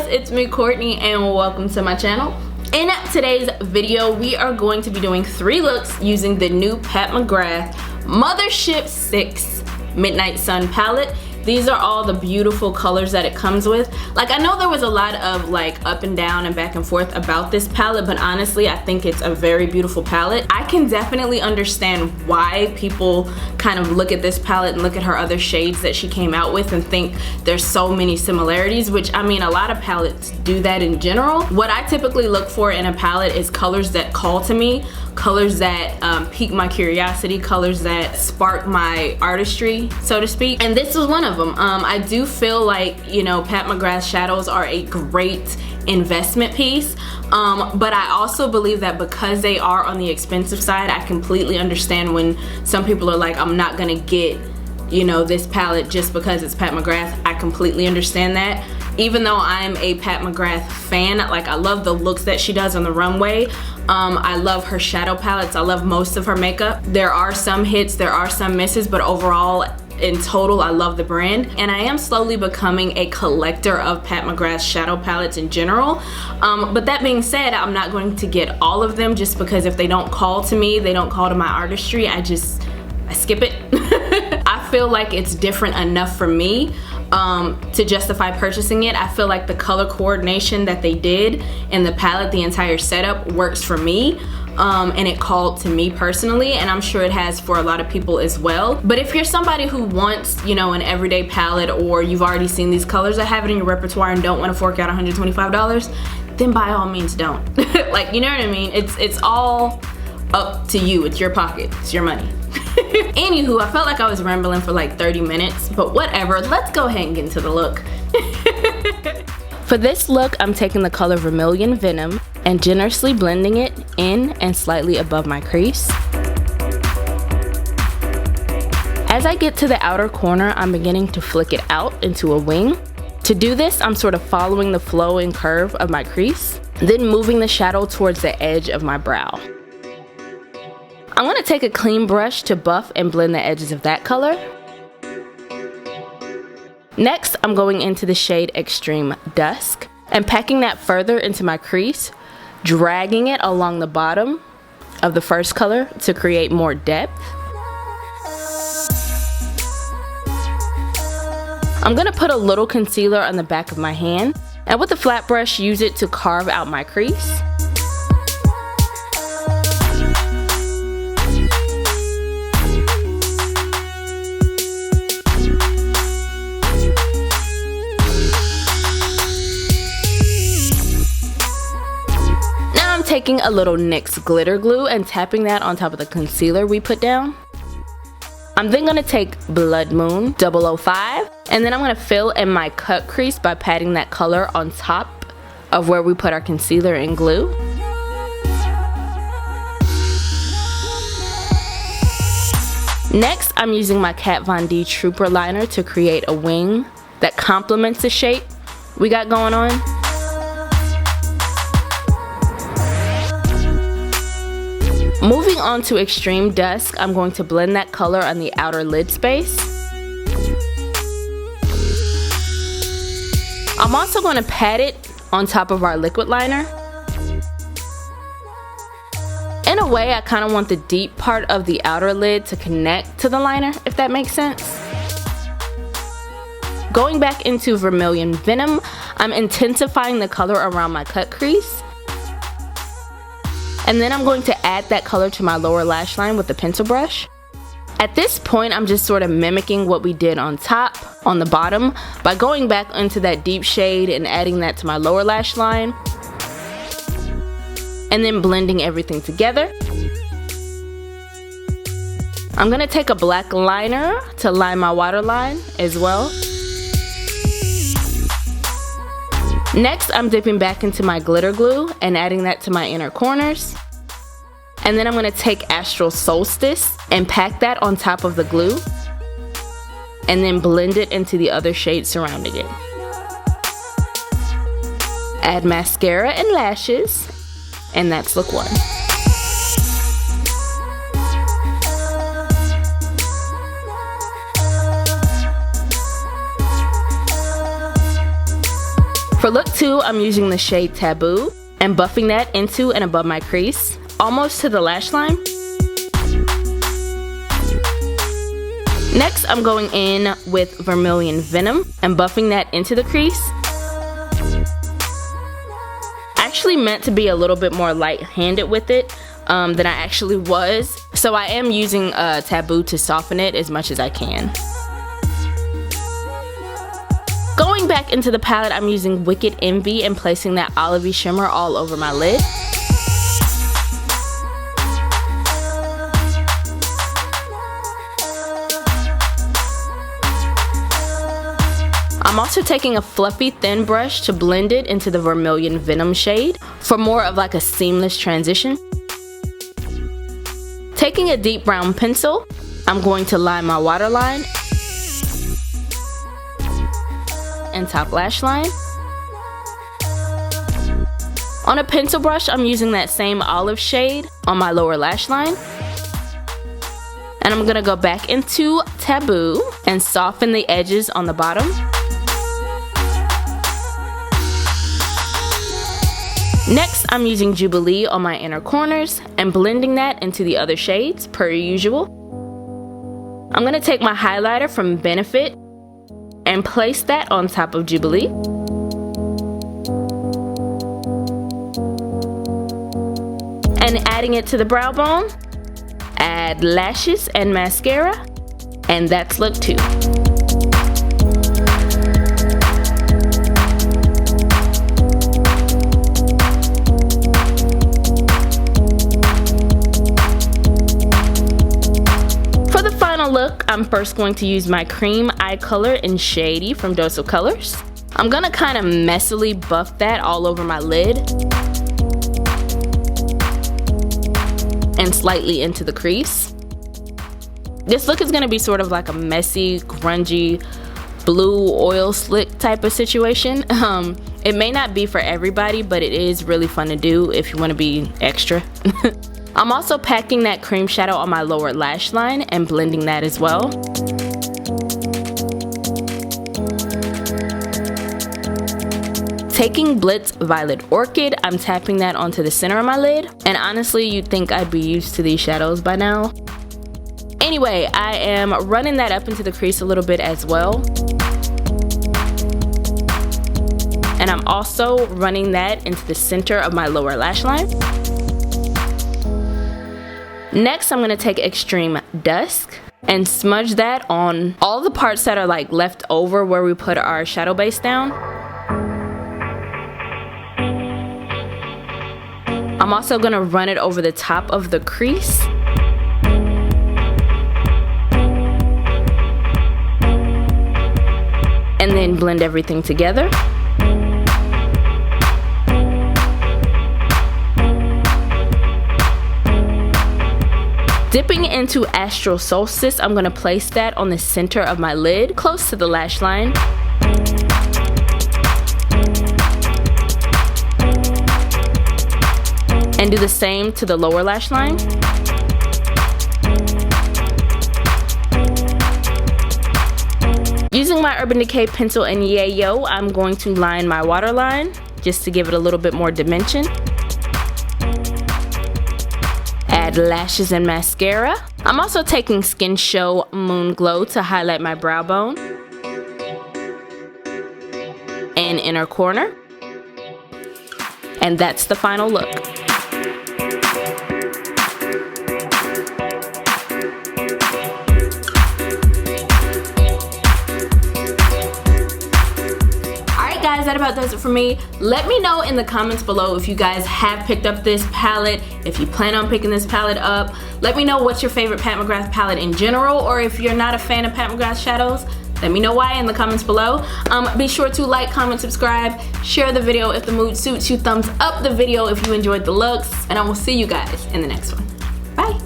it's me Courtney and welcome to my channel. In today's video we are going to be doing 3 looks using the new Pat McGrath Mothership 6 Midnight Sun palette. These are all the beautiful colors that it comes with. Like, I know there was a lot of like up and down and back and forth about this palette, but honestly I think it's a very beautiful palette. I can definitely understand why people kind of look at this palette and look at her other shades that she came out with and think there's so many similarities, which I mean a lot of palettes do that in general. What I typically look for in a palette is colors that call to me, colors that pique my curiosity, colors that spark my artistry, so to speak, and this was one of them. I do feel like, you know, Pat McGrath shadows are a great investment piece, but I also believe that because they are on the expensive side, I completely understand when some people are like, I'm not gonna get, you know, this palette just because it's Pat McGrath. I completely understand that. Even though I'm a Pat McGrath fan, like I love the looks that she does on the runway. I love her shadow palettes. I love most of her makeup. There are some hits, there are some misses, but overall, in total, I love the brand. And I am slowly becoming a collector of Pat McGrath's shadow palettes in general. But that being said, I'm not going to get all of them just because if they don't call to me, they don't call to my artistry, I skip it. I feel like it's different enough for me to justify purchasing it. I feel like the color coordination that they did in the palette, the entire setup, works for me. And it called to me personally, and I'm sure it has for a lot of people as well. But if you're somebody who wants, you know, an everyday palette, or you've already seen these colors or have it in your repertoire and don't want to fork out $125, then by all means don't. Like, you know what I mean? It's all up to you. It's your pocket. It's your money. Anywho, I felt like I was rambling for like 30 minutes, but whatever. Let's go ahead and get into the look. For this look, I'm taking the color Vermilion Venom and generously blending it in and slightly above my crease. As I get to the outer corner, I'm beginning to flick it out into a wing. To do this, I'm sort of following the flow and curve of my crease, then moving the shadow towards the edge of my brow. I'm going to take a clean brush to buff and blend the edges of that color. Next, I'm going into the shade Extreme Dusk and packing that further into my crease, dragging it along the bottom of the first color to create more depth. I'm going to put a little concealer on the back of my hand and with a flat brush use it to carve out my crease. Taking a little NYX glitter glue and tapping that on top of the concealer we put down. I'm then going to take Blood Moon 005 and then I'm going to fill in my cut crease by patting that color on top of where we put our concealer and glue. Next, I'm using my Kat Von D Trooper liner to create a wing that complements the shape we got going on. Moving on to Extreme Dusk, I'm going to blend that color on the outer lid space. I'm also going to pat it on top of our liquid liner. In a way, I kind of want the deep part of the outer lid to connect to the liner, if that makes sense. Going back into Vermilion Venom, I'm intensifying the color around my cut crease. And then I'm going to add that color to my lower lash line with the pencil brush. At this point, I'm just sort of mimicking what we did on top, on the bottom, by going back into that deep shade and adding that to my lower lash line. And then blending everything together. I'm going to take a black liner to line my waterline as well. Next, I'm dipping back into my glitter glue and adding that to my inner corners. And then I'm going to take Astral Solstice and pack that on top of the glue. And then blend it into the other shades surrounding it. Add mascara and lashes. And that's look 1. For look 2, I'm using the shade Taboo and buffing that into and above my crease, almost to the lash line. Next, I'm going in with Vermilion Venom and buffing that into the crease. I actually meant to be a little bit more light-handed with it than I actually was, so I am using Taboo to soften it as much as I can. Going back into the palette, I'm using Wicked Envy and placing that olivey shimmer all over my lid. I'm also taking a fluffy thin brush to blend it into the Vermilion Venom shade for more of like a seamless transition. Taking a deep brown pencil, I'm going to line my waterline and top lash line. On a pencil brush, I'm using that same olive shade on my lower lash line. And I'm gonna go back into Taboo and soften the edges on the bottom. Next, I'm using Jubilee on my inner corners and blending that into the other shades per usual. I'm gonna take my highlighter from Benefit and place that on top of Jubilee. And adding it to the brow bone, add lashes and mascara, and that's look 2. Look, I'm first going to use my cream eye color in Shady from Dose of Colors. I'm gonna kind of messily buff that all over my lid and slightly into the crease. This look is gonna be sort of like a messy, grungy, blue oil slick type of situation. It may not be for everybody, but it is really fun to do if you want to be extra. I'm also packing that cream shadow on my lower lash line and blending that as well. Taking Blitz Violet Orchid, I'm tapping that onto the center of my lid. And honestly, you'd think I'd be used to these shadows by now. Anyway, I am running that up into the crease a little bit as well. And I'm also running that into the center of my lower lash line. Next, I'm going to take Extreme Dusk and smudge that on all the parts that are like left over where we put our shadow base down. I'm also going to run it over the top of the crease. And then blend everything together. Dipping into Astral Solstice, I'm going to place that on the center of my lid, close to the lash line. And do the same to the lower lash line. Using my Urban Decay pencil and Yayo, I'm going to line my waterline just to give it a little bit more dimension. Add lashes and mascara. I'm also taking Skin Show Moon Glow to highlight my brow bone and inner corner. And that's the final look. Guys, that about does it for me. Let me know in the comments below if you guys have picked up this palette, if you plan on picking this palette up. Let me know what's your favorite Pat McGrath palette in general, or if you're not a fan of Pat McGrath shadows, let me know why in the comments below. Be sure to like, comment, subscribe, share the video if the mood suits you, thumbs up the video if you enjoyed the looks, and I will see you guys in the next one. Bye.